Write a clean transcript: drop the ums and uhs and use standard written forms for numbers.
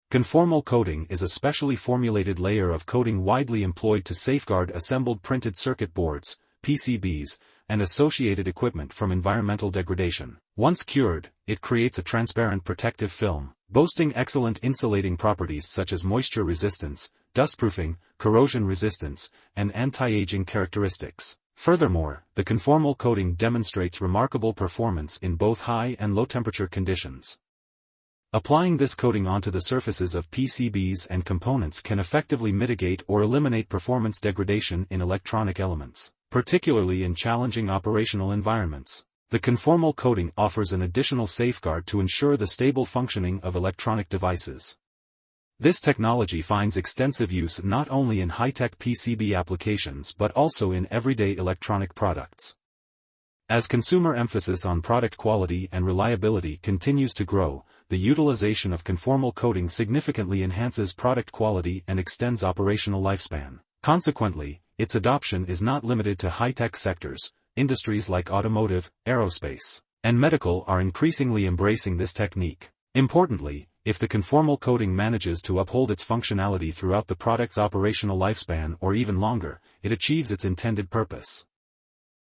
Conformal coating is a specially formulated layer of coating widely employed to safeguard assembled printed circuit boards, PCBs, and associated equipment from environmental degradation. Once cured, it creates a transparent protective film, boasting excellent insulating properties such as moisture resistance, dustproofing, corrosion resistance, and anti-aging characteristics. Furthermore, the conformal coating demonstrates remarkable performance in both high and low temperature conditions. Applying this coating onto the surfaces of PCBs and components can effectively mitigate or eliminate performance degradation in electronic elements, particularly in challenging operational environments. The conformal coating offers an additional safeguard to ensure the stable functioning of electronic devices. This technology finds extensive use not only in high-tech PCB applications but also in everyday electronic products. As consumer emphasis on product quality and reliability continues to grow, the utilization of conformal coating significantly enhances product quality and extends operational lifespan. Consequently, its adoption is not limited to high-tech sectors. Industries like automotive, aerospace, and medical are increasingly embracing this technique. Importantly, if the conformal coating manages to uphold its functionality throughout the product's operational lifespan or even longer, it achieves its intended purpose.